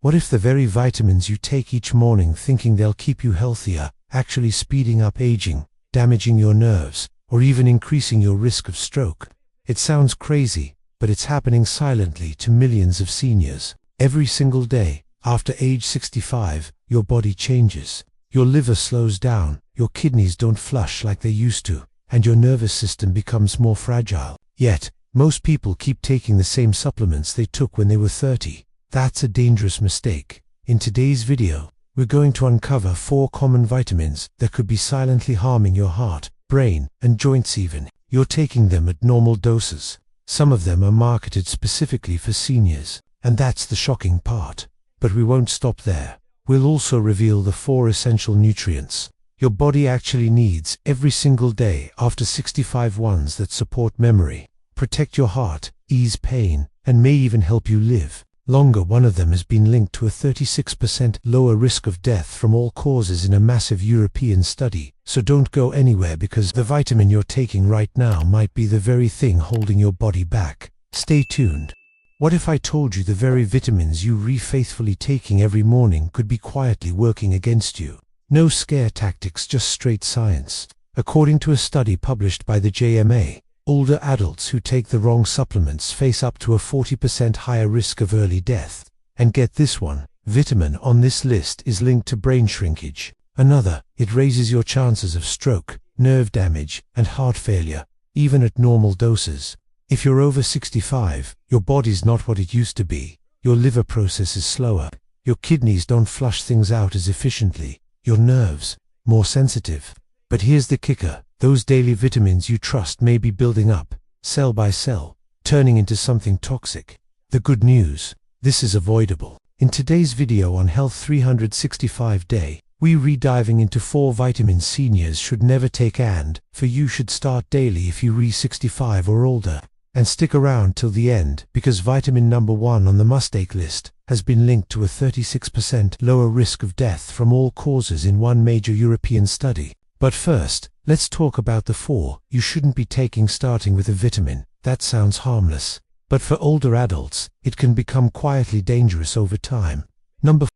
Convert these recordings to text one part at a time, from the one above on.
What if the very vitamins you take each morning thinking they'll keep you healthier, actually speeding up aging, damaging your nerves, or even increasing your risk of stroke? It sounds crazy, but it's happening silently to millions of seniors. Every single day, after age 65, your body changes. Your liver slows down, your kidneys don't flush like they used to, and your nervous system becomes more fragile. Yet, most people keep taking the same supplements they took when they were 30. That's a dangerous mistake. In today's video, we're going to uncover 4 common vitamins that could be silently harming your heart, brain, and joints even. You're taking them at normal doses. Some of them are marketed specifically for seniors, and that's the shocking part. But we won't stop there. We'll also reveal the 4 essential nutrients your body actually needs every single day after 65, ones that support memory, protect your heart, ease pain, and may even help you live longer. One of them has been linked to a 36% lower risk of death from all causes in a massive European study. So don't go anywhere, because the vitamin you're taking right now might be the very thing holding your body back. Stay tuned. What if I told you the very vitamins you faithfully taking every morning could be quietly working against you? No scare tactics, just straight science. According to a study published by the JMA, older adults who take the wrong supplements face up to a 40% higher risk of early death. And get this one, vitamin on this list is linked to brain shrinkage. Another, it raises your chances of stroke, nerve damage, and heart failure, even at normal doses. If you're over 65, your body's not what it used to be. Your liver processes slower. Your kidneys don't flush things out as efficiently. Your nerves, more sensitive. But here's the kicker. Those daily vitamins you trust may be building up, cell by cell, turning into something toxic. The good news, this is avoidable. In today's video on Health 365 Day, we're diving into 4 vitamins seniors should never take, and for you should start daily if you're 65 or older. And stick around till the end, because vitamin number 1 on the must-take list has been linked to a 36% lower risk of death from all causes in one major European study. But first, let's talk about the 4 you shouldn't be taking, starting with a vitamin that sounds harmless, but for older adults, it can become quietly dangerous over time. Number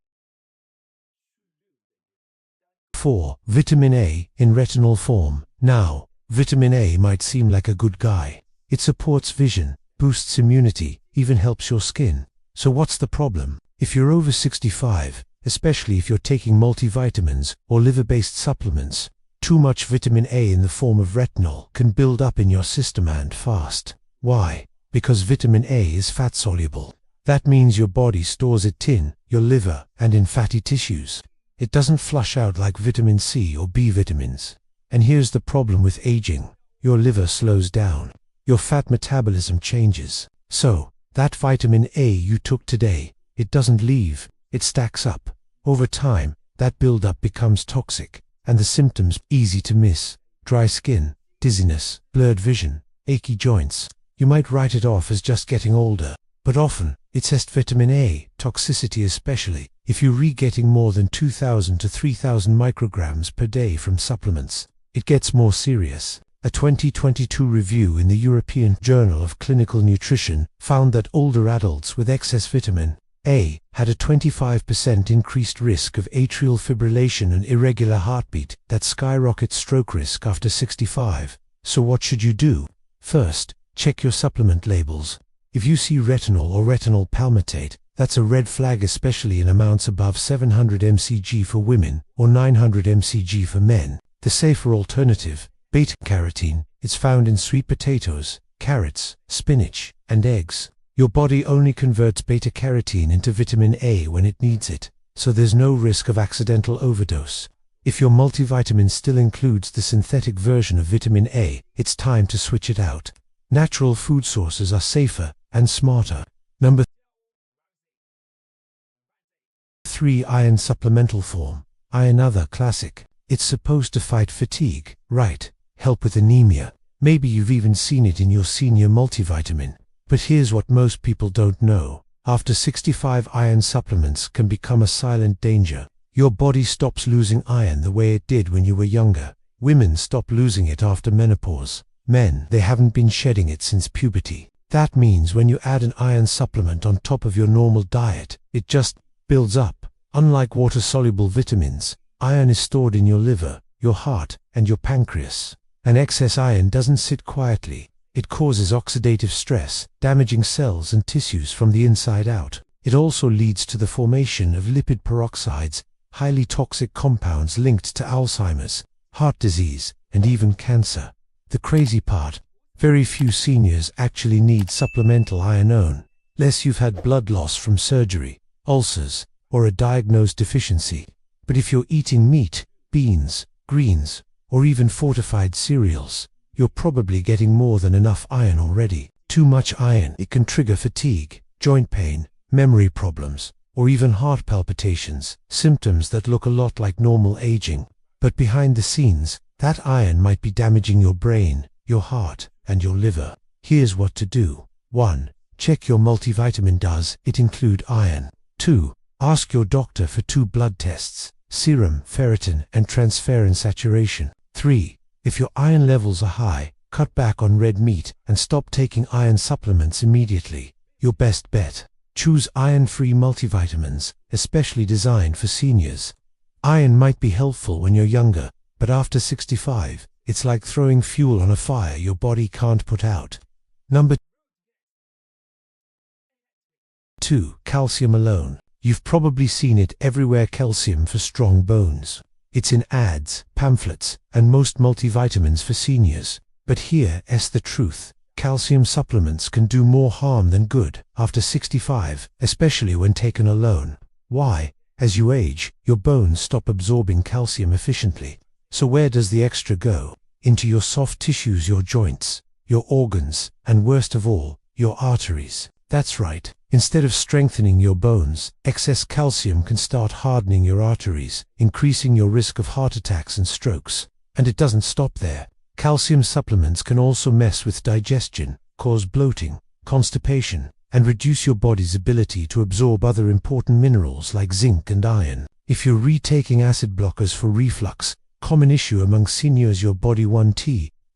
4. Vitamin A in retinol form. Now, vitamin A might seem like a good guy. It supports vision, boosts immunity, even helps your skin. So what's the problem? If you're over 65, especially if you're taking multivitamins or liver-based supplements, too much vitamin A in the form of retinol can build up in your system, and fast. Why? Because vitamin A is fat-soluble. That means your body stores it in your liver and in fatty tissues. It doesn't flush out like vitamin C or B vitamins. And here's the problem with aging. Your liver slows down. Your fat metabolism changes. So, that vitamin A you took today, it doesn't leave, it stacks up. Over time, that buildup becomes toxic, and the symptoms easy to miss: dry skin, dizziness, blurred vision, achy joints. You might write it off as just getting older, but often, it's just vitamin A toxicity, especially if you're getting more than 2,000 to 3,000 micrograms per day from supplements. It gets more serious. A 2022 review in the European Journal of Clinical Nutrition found that older adults with excess vitamin A had a 25% increased risk of atrial fibrillation and irregular heartbeat that skyrockets stroke risk after 65. So what should you do? First, check your supplement labels. If you see retinol or retinol palmitate, that's a red flag, especially in amounts above 700 mcg for women or 900 mcg for men. The safer alternative, beta-carotene, is found in sweet potatoes, carrots, spinach, and eggs. Your body only converts beta-carotene into vitamin A when it needs it, so there's no risk of accidental overdose. If your multivitamin still includes the synthetic version of vitamin A, it's time to switch it out. Natural food sources are safer and smarter. Number 3. Iron supplemental form. Iron, another classic. It's supposed to fight fatigue, right? Help with anemia. Maybe you've even seen it in your senior multivitamin. But here's what most people don't know. After 65, iron supplements can become a silent danger. Your body stops losing iron the way it did when you were younger. Women stop losing it after menopause. Men, they haven't been shedding it since puberty. That means when you add an iron supplement on top of your normal diet, it just builds up. Unlike water-soluble vitamins, iron is stored in your liver, your heart, and your pancreas. And excess iron doesn't sit quietly. It causes oxidative stress, damaging cells and tissues from the inside out. It also leads to the formation of lipid peroxides, highly toxic compounds linked to Alzheimer's, heart disease, and even cancer. The crazy part, very few seniors actually need supplemental iron unless you've had blood loss from surgery, ulcers, or a diagnosed deficiency. But if you're eating meat, beans, greens, or even fortified cereals, you're probably getting more than enough iron already. Too much iron, it can trigger fatigue, joint pain, memory problems, or even heart palpitations, symptoms that look a lot like normal aging. But behind the scenes, that iron might be damaging your brain, your heart, and your liver. Here's what to do. 1. Check your multivitamin. Does it include iron? 2. Ask your doctor for 2 blood tests, serum, ferritin, and transferrin saturation. 3. If your iron levels are high, cut back on red meat and stop taking iron supplements immediately. Your best bet. Choose iron-free multivitamins, especially designed for seniors. Iron might be helpful when you're younger, but after 65, it's like throwing fuel on a fire your body can't put out. Number 2. Calcium alone. You've probably seen it everywhere. Calcium for strong bones. It's in ads, pamphlets, and most multivitamins for seniors. But here's the truth. Calcium supplements can do more harm than good after 65, especially when taken alone. Why? As you age, your bones stop absorbing calcium efficiently. So where does the extra go? Into your soft tissues, your joints, your organs, and worst of all, your arteries. That's right. Instead of strengthening your bones, excess calcium can start hardening your arteries, increasing your risk of heart attacks and strokes. And it doesn't stop there. Calcium supplements can also mess with digestion, cause bloating, constipation, and reduce your body's ability to absorb other important minerals like zinc and iron. If you're retaking acid blockers for reflux, common issue among seniors, your body won't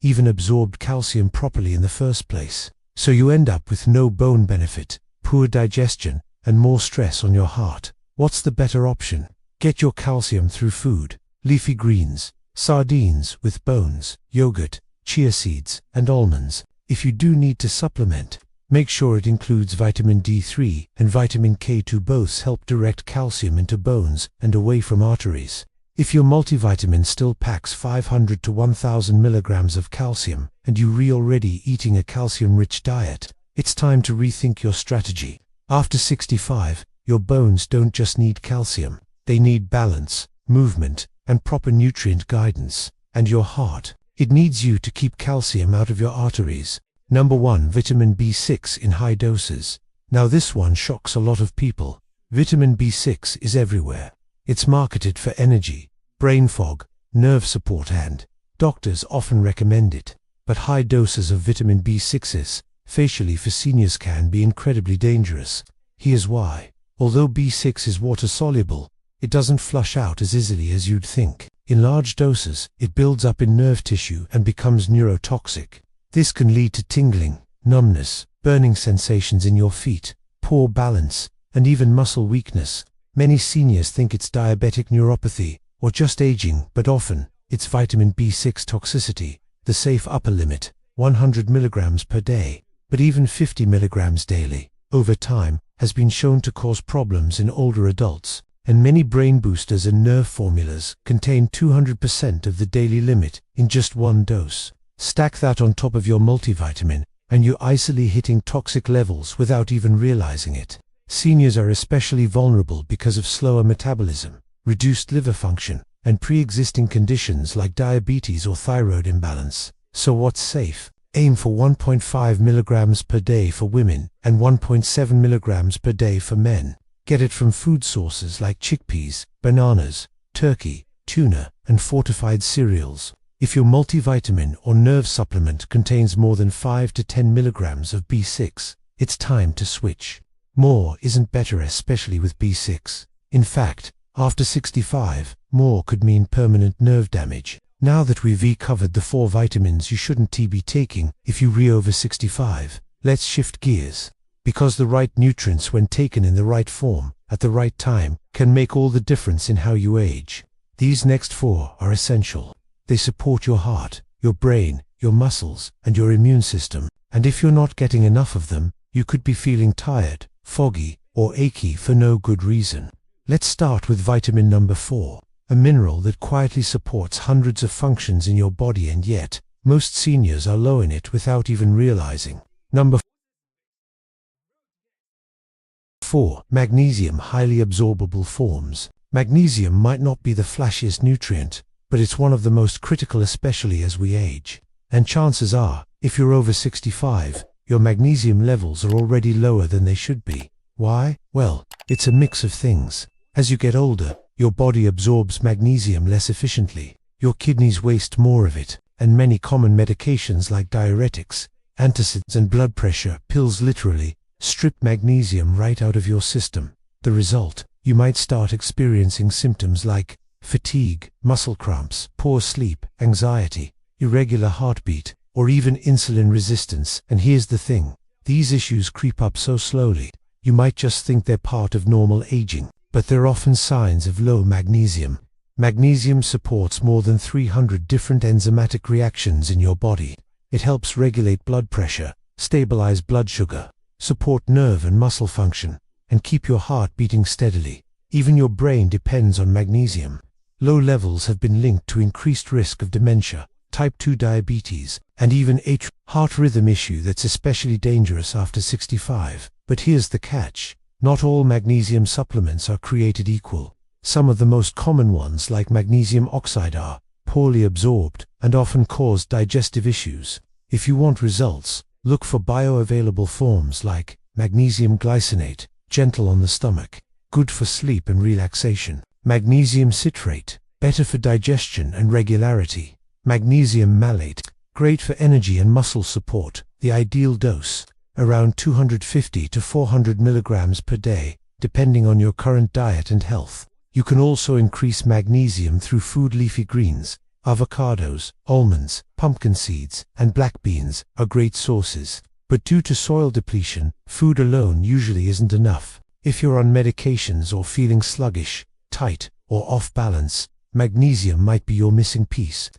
even absorb calcium properly in the first place. So you end up with no bone benefit, poor digestion, and more stress on your heart. What's the better option? Get your calcium through food, leafy greens, sardines with bones, yogurt, chia seeds, and almonds. If you do need to supplement, make sure it includes vitamin D3 and vitamin K2. Both help direct calcium into bones and away from arteries. If your multivitamin still packs 500 to 1000 milligrams of calcium and you're already eating a calcium-rich diet, it's time to rethink your strategy. After 65, your bones don't just need calcium. They need balance, movement, and proper nutrient guidance. And your heart, it needs you to keep calcium out of your arteries. Number 1. Vitamin B6 in high doses. Now this one shocks a lot of people. Vitamin B6 is everywhere. It's marketed for energy, brain fog, nerve support, and doctors often recommend it. But high doses of vitamin B6 facially for seniors can be incredibly dangerous. Here's why. Although B6 is water-soluble, it doesn't flush out as easily as you'd think. In large doses, it builds up in nerve tissue and becomes neurotoxic. This can lead to tingling, numbness, burning sensations in your feet, poor balance, and even muscle weakness. Many seniors think it's diabetic neuropathy or just aging, but often it's vitamin B6 toxicity. The safe upper limit, 100 milligrams per day, but even 50 milligrams daily, over time, has been shown to cause problems in older adults. And many brain boosters and nerve formulas contain 200% of the daily limit in just one dose. Stack that on top of your multivitamin, and you're easily hitting toxic levels without even realizing it. Seniors are especially vulnerable because of slower metabolism, reduced liver function, and pre-existing conditions like diabetes or thyroid imbalance. So what's safe? Aim for 1.5 milligrams per day for women and 1.7 milligrams per day for men. Get it from food sources like chickpeas, bananas, turkey, tuna, and fortified cereals. If your multivitamin or nerve supplement contains more than 5 to 10 milligrams of B6, it's time to switch. More isn't better, especially with B6. In fact, after 65, more could mean permanent nerve damage. Now that we've covered the 4 vitamins you shouldn't be taking if you're over 65, let's shift gears. Because the right nutrients, when taken in the right form, at the right time can make all the difference in how you age. These next 4 are essential. They support your heart, your brain, your muscles, and your immune system. And if you're not getting enough of them, you could be feeling tired, foggy, or achy for no good reason. Let's start with vitamin number 4, a mineral that quietly supports hundreds of functions in your body, and yet most seniors are low in it without even realizing. Number 4. Magnesium. Highly absorbable forms. Magnesium might not be the flashiest nutrient, but it's one of the most critical, especially as we age. And chances are, if you're over 65, your magnesium levels are already lower than they should be. Why? Well, it's a mix of things. As you get older, your body absorbs magnesium less efficiently, your kidneys waste more of it, and many common medications like diuretics, antacids, and blood pressure pills literally strip magnesium right out of your system. The result? You might start experiencing symptoms like fatigue, muscle cramps, poor sleep, anxiety, irregular heartbeat, or even insulin resistance. And here's the thing, these issues creep up so slowly, you might just think they're part of normal aging, but they're often signs of low magnesium. Magnesium supports more than 300 different enzymatic reactions in your body. It helps regulate blood pressure, stabilize blood sugar, support nerve and muscle function, and keep your heart beating steadily. Even your brain depends on magnesium. Low levels have been linked to increased risk of dementia, type 2 diabetes, and even a heart rhythm issue that's especially dangerous after 65. But here's the catch. Not all magnesium supplements are created equal. Some of the most common ones, like magnesium oxide, are poorly absorbed and often cause digestive issues. If you want results, look for bioavailable forms like magnesium glycinate, gentle on the stomach, good for sleep and relaxation. Magnesium citrate, better for digestion and regularity. Magnesium malate, great for energy and muscle support. The ideal dose, around 250 to 400 milligrams per day, depending on your current diet and health. You can also increase magnesium through food. Leafy greens, avocados, almonds, pumpkin seeds, and black beans are great sources. But due to soil depletion, food alone usually isn't enough. If you're on medications or feeling sluggish, tight, or off balance, magnesium might be your missing piece.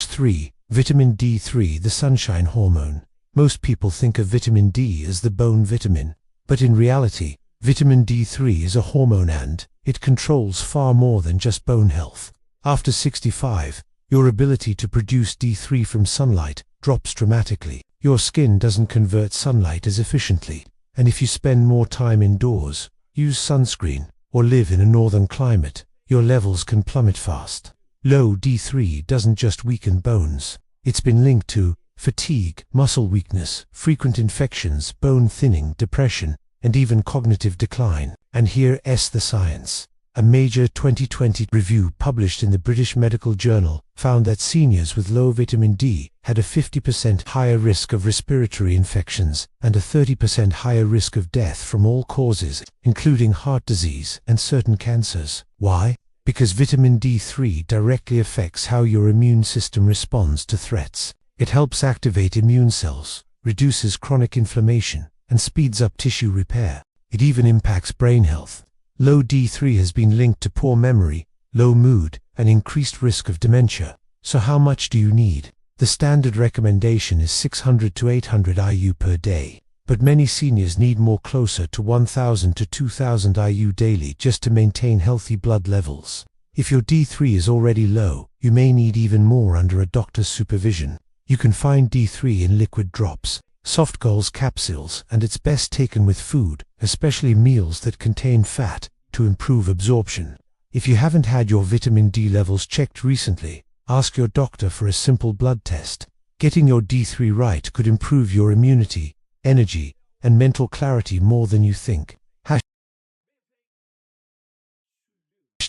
3. Vitamin D3, the sunshine hormone. Most people think of vitamin D as the bone vitamin, but in reality, vitamin D3 is a hormone and it controls far more than just bone health. After 65, your ability to produce D3 from sunlight drops dramatically. Your skin doesn't convert sunlight as efficiently, and if you spend more time indoors, use sunscreen, or live in a northern climate, your levels can plummet fast. Low D3 doesn't just weaken bones. It's been linked to fatigue, muscle weakness, frequent infections, bone thinning, depression, and even cognitive decline. And here's the science. A major 2020 review published in the British Medical Journal found that seniors with low vitamin D had a 50% higher risk of respiratory infections and a 30% higher risk of death from all causes, including heart disease and certain cancers. Why? Because vitamin D3 directly affects how your immune system responds to threats. It helps activate immune cells, reduces chronic inflammation, and speeds up tissue repair. It even impacts brain health. Low D3 has been linked to poor memory, low mood, and increased risk of dementia. So how much do you need? The standard recommendation is 600 to 800 IU per day, but many seniors need more, closer to 1000 to 2000 IU daily just to maintain healthy blood levels. If your D3 is already low, you may need even more under a doctor's supervision. You can find D3 in liquid drops, soft gels capsules, and it's best taken with food, especially meals that contain fat, to improve absorption. If you haven't had your vitamin D levels checked recently, ask your doctor for a simple blood test. Getting your D3 right could improve your immunity, energy, and mental clarity more than you think.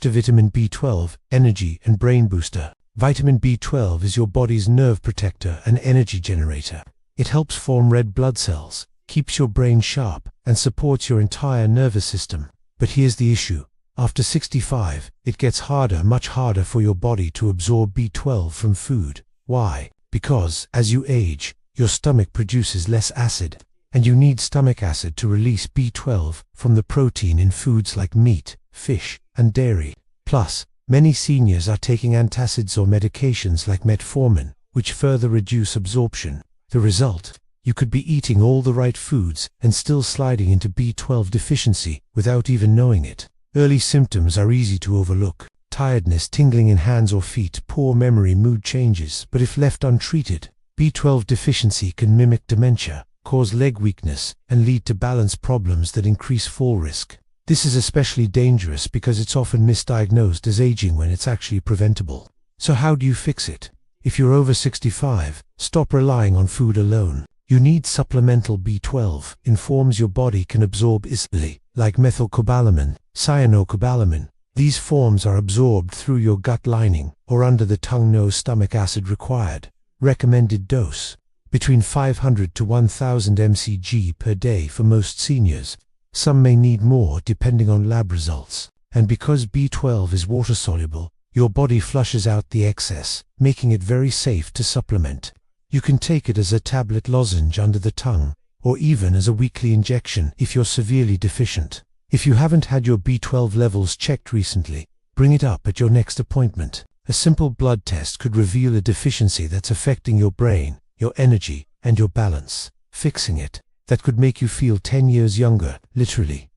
To vitamin B12, energy and brain booster. Vitamin B12 is your body's nerve protector and energy generator. It helps form red blood cells, keeps your brain sharp, and supports your entire nervous system. But here's the issue. After 65, it gets harder, much harder for your body to absorb B12 from food. Why? Because, as you age, your stomach produces less acid, and you need stomach acid to release B12 from the protein in foods like meat, fish, and dairy. Plus, many seniors are taking antacids or medications like metformin, which further reduce absorption. The result? You could be eating all the right foods and still sliding into B12 deficiency without even knowing it. Early symptoms are easy to overlook: tiredness, tingling in hands or feet, poor memory, mood changes. But if left untreated, B12 deficiency can mimic dementia, cause leg weakness, and lead to balance problems that increase fall risk. This is especially dangerous because it's often misdiagnosed as aging when it's actually preventable. So how do you fix it? If you're over 65, stop relying on food alone. You need supplemental B12 in forms your body can absorb easily, like methylcobalamin, cyanocobalamin. These forms are absorbed through your gut lining or under the tongue. No stomach acid required. Recommended dose: between 500 to 1000 mcg per day for most seniors. Some may need more depending on lab results. And because B12 is water-soluble, your body flushes out the excess, making it very safe to supplement. You can take it as a tablet lozenge under the tongue, or even as a weekly injection if you're severely deficient. If you haven't had your B12 levels checked recently, bring it up at your next appointment. A simple blood test could reveal a deficiency that's affecting your brain, your energy, and your balance. Fixing it, that could make you feel 10 years younger, literally.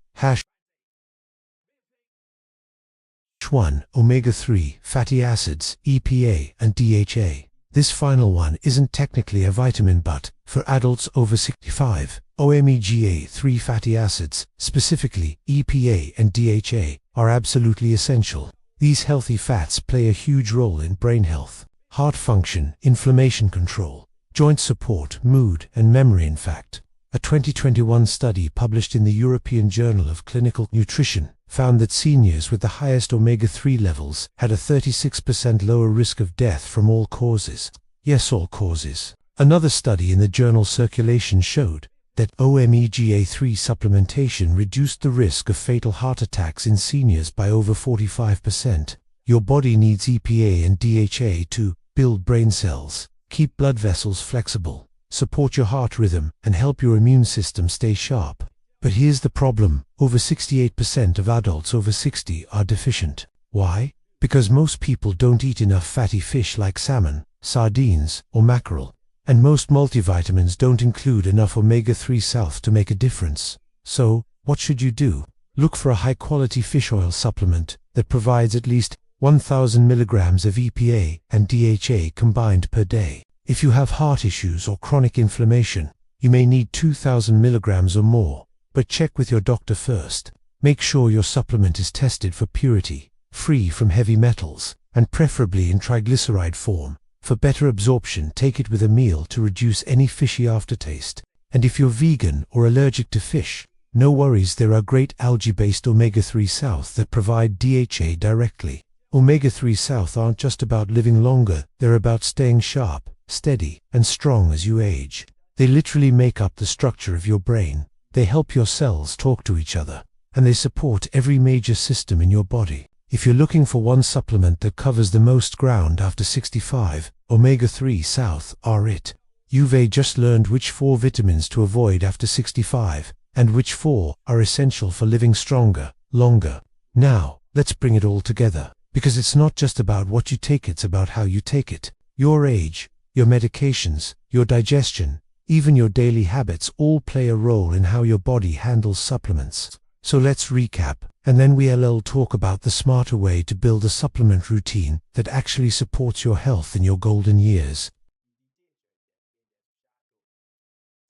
1. Omega-3 fatty acids, EPA and DHA. This final one isn't technically a vitamin, but, for adults over 65, omega-3 fatty acids, specifically EPA and DHA, are absolutely essential. These healthy fats play a huge role in brain health, heart function, inflammation control, joint support, mood, and memory. In fact, a 2021 study published in the European Journal of Clinical Nutrition found that seniors with the highest omega-3 levels had a 36% lower risk of death from all causes. Yes, all causes. Another study in the journal Circulation showed that omega-3 supplementation reduced the risk of fatal heart attacks in seniors by over 45%. Your body needs EPA and DHA to build brain cells, keep blood vessels flexible, support your heart rhythm, and help your immune system stay sharp. But here's the problem: over 68% of adults over 60 are deficient. Why? Because most people don't eat enough fatty fish like salmon, sardines, or mackerel. And most multivitamins don't include enough omega-3 south to make a difference. So, what should you do? Look for a high-quality fish oil supplement that provides at least 1000 milligrams of EPA and DHA combined per day. If you have heart issues or chronic inflammation, you may need 2000 milligrams or more. But check with your doctor first. Make sure your supplement is tested for purity, free from heavy metals, and preferably in triglyceride form. For better absorption, take it with a meal to reduce any fishy aftertaste. And if you're vegan or allergic to fish, no worries, there are great algae-based omega-3 south that provide DHA directly. Omega-3 south aren't just about living longer, they're about staying sharp, steady, and strong as you age. They literally make up the structure of your brain. They help your cells talk to each other, and they support every major system in your body. If you're looking for one supplement that covers the most ground after 65, omega-3 south are it. You've just learned which 4 vitamins to avoid after 65, and which 4 are essential for living stronger, longer. Now, let's bring it all together, because it's not just about what you take, it's about how you take it. Your age, your medications, your digestion, even your daily habits all play a role in how your body handles supplements. So let's recap, and then we'll talk about the smarter way to build a supplement routine that actually supports your health in your golden years.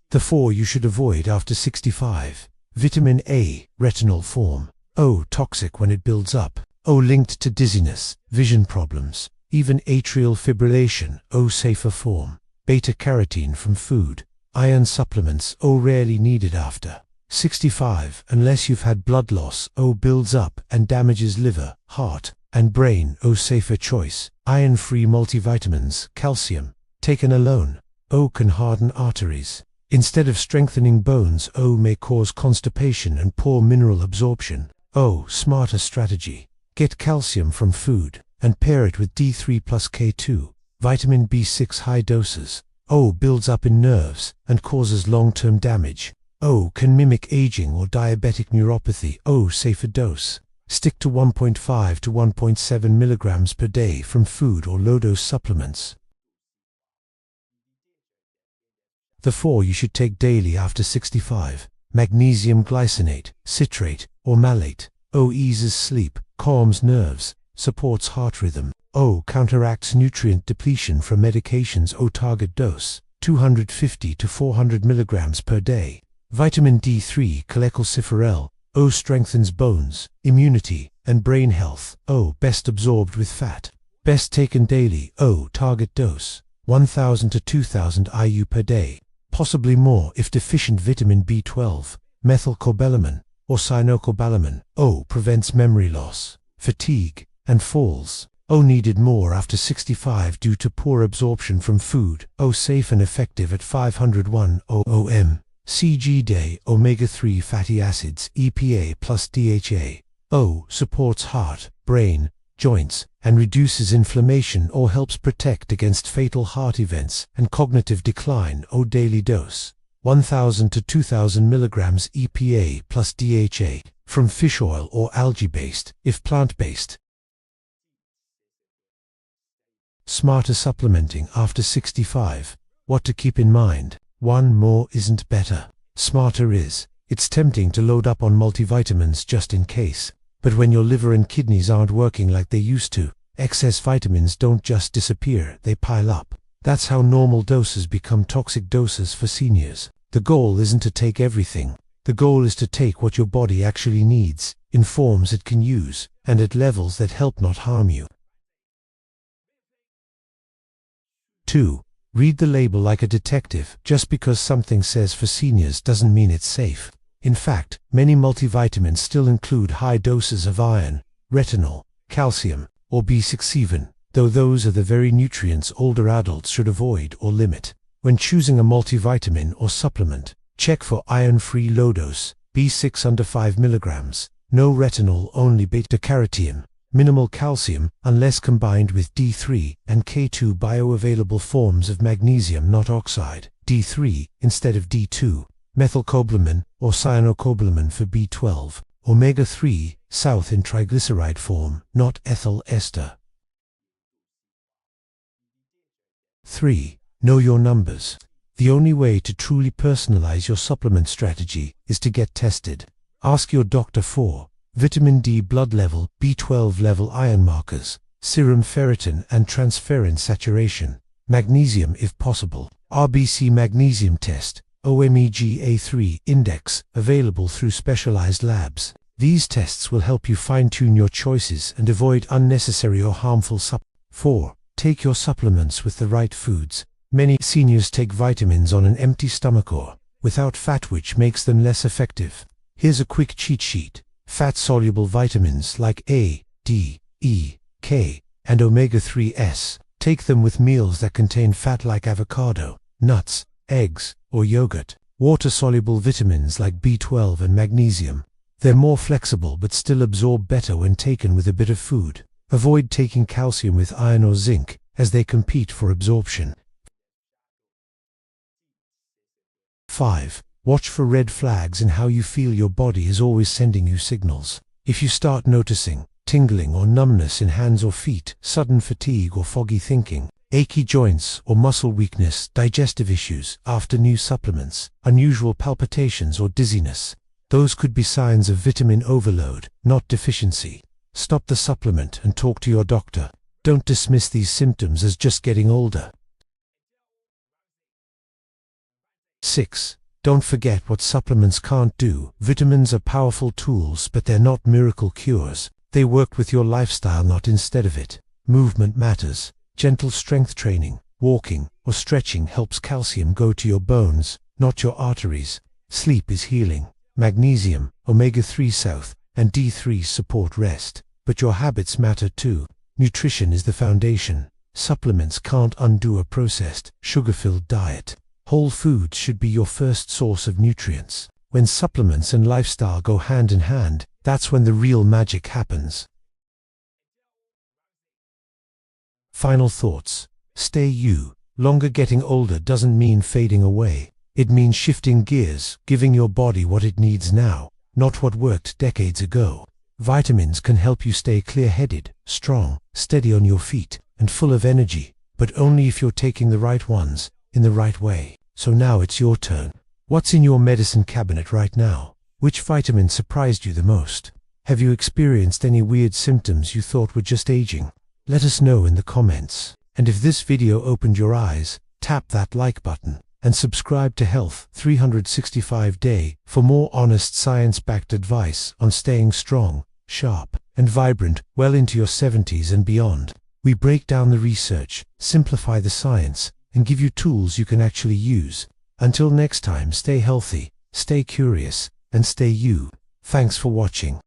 The 4 you should avoid after 65. Vitamin A, retinol form. O, toxic when it builds up. O, linked to dizziness, vision problems, even atrial fibrillation. O, safer form. Beta-carotene from food. Iron supplements. O, rarely needed after 65 unless you've had blood loss. O, builds up and damages liver, heart, and brain. O, safer choice. Iron-free multivitamins. Calcium, taken alone. O, can harden arteries instead of strengthening bones. O, may cause constipation and poor mineral absorption. O, smarter strategy. Get calcium from food and pair it with D3 plus K2, vitamin B6 high doses. O, builds up in nerves and causes long-term damage. O. Can mimic aging or diabetic neuropathy. O. Safer dose. Stick to 1.5 to 1.7 milligrams per day from food or low-dose supplements. The 4 you should take daily after 65. Magnesium glycinate, citrate, or malate. O. Eases sleep, calms nerves, supports heart rhythm. O. Counteracts nutrient depletion from medications. O. Target dose, 250 to 400 milligrams per day. Vitamin D3 cholecalciferol. O. Strengthens bones, immunity, and brain health. O. Best absorbed with fat. Best taken daily. O. Target dose, 1000 to 2000 IU per day, possibly more if deficient vitamin B12, methylcobalamin, or cyanocobalamin. O. Prevents memory loss, fatigue, and falls. O. Needed more after 65 due to poor absorption from food. O. Safe and effective at 501 OOM. CG day. Omega-3 fatty acids, EPA plus DHA. O. Supports heart, brain, joints, and reduces inflammation or helps protect against fatal heart events and cognitive decline. O. Daily dose, 1000 to 2000 milligrams EPA plus DHA, from fish oil or algae-based, if plant-based. Smarter supplementing after 65. What to keep in mind. 1. More isn't better. Smarter is. It's tempting to load up on multivitamins just in case. But when your liver and kidneys aren't working like they used to, excess vitamins don't just disappear, they pile up. That's how normal doses become toxic doses for seniors. The goal isn't to take everything. The goal is to take what your body actually needs, in forms it can use, and at levels that help not harm you. 2. Read the label like a detective. Just because something says for seniors doesn't mean it's safe. In fact, many multivitamins still include high doses of iron, retinol, calcium, or B6 even, though those are the very nutrients older adults should avoid or limit. When choosing a multivitamin or supplement, check for iron-free low dose, B6 under 5 milligrams, no retinol, only beta-carotene, minimal calcium unless combined with D3 and K2 bioavailable forms of magnesium, not oxide, D3 instead of D2, methylcobalamin or cyanocobalamin for B12, omega-3, south in triglyceride form, not ethyl ester. 3. Know your numbers. The only way to truly personalize your supplement strategy is to get tested. Ask your doctor for vitamin D blood level, B12 level, iron markers, serum ferritin and transferrin saturation, magnesium if possible, RBC magnesium test, OMEGA3 index, available through specialized labs. These tests will help you fine-tune your choices and avoid unnecessary or harmful supplements. 4. Take your supplements with the right foods. Many seniors take vitamins on an empty stomach or without fat, which makes them less effective. Here's a quick cheat sheet. Fat-soluble vitamins like A, D, E, K, and omega-3s. Take them with meals that contain fat like avocado, nuts, eggs, or yogurt. Water-soluble vitamins like B12 and magnesium. They're more flexible but still absorb better when taken with a bit of food. Avoid taking calcium with iron or zinc, as they compete for absorption. 5. Watch for red flags in how you feel. Your body is always sending you signals. If you start noticing tingling or numbness in hands or feet, sudden fatigue or foggy thinking, achy joints or muscle weakness, digestive issues after new supplements, unusual palpitations or dizziness, those could be signs of vitamin overload, not deficiency. Stop the supplement and talk to your doctor. Don't dismiss these symptoms as just getting older. 6. Don't forget what supplements can't do. Vitamins are powerful tools, but they're not miracle cures. They work with your lifestyle, not instead of it. Movement matters. Gentle strength training, walking, or stretching helps calcium go to your bones, not your arteries. Sleep is healing. Magnesium, omega-3 south, and D3 support rest. But your habits matter too. Nutrition is the foundation. Supplements can't undo a processed, sugar-filled diet. Whole foods should be your first source of nutrients. When supplements and lifestyle go hand in hand, that's when the real magic happens. Final thoughts. Stay you. Longer. Getting older doesn't mean fading away. It means shifting gears, giving your body what it needs now, not what worked decades ago. Vitamins can help you stay clear-headed, strong, steady on your feet, and full of energy, but only if you're taking the right ones, in the right way. So now it's your turn. What's in your medicine cabinet right now? Which vitamin surprised you the most? Have you experienced any weird symptoms you thought were just aging? Let us know in the comments. And if this video opened your eyes, tap that like button and subscribe to Health 365 Day for more honest science-backed advice on staying strong, sharp, and vibrant well into your 70s and beyond. We break down the research, simplify the science, and give you tools you can actually use. Until next time, stay healthy, stay curious, and stay you. Thanks for watching.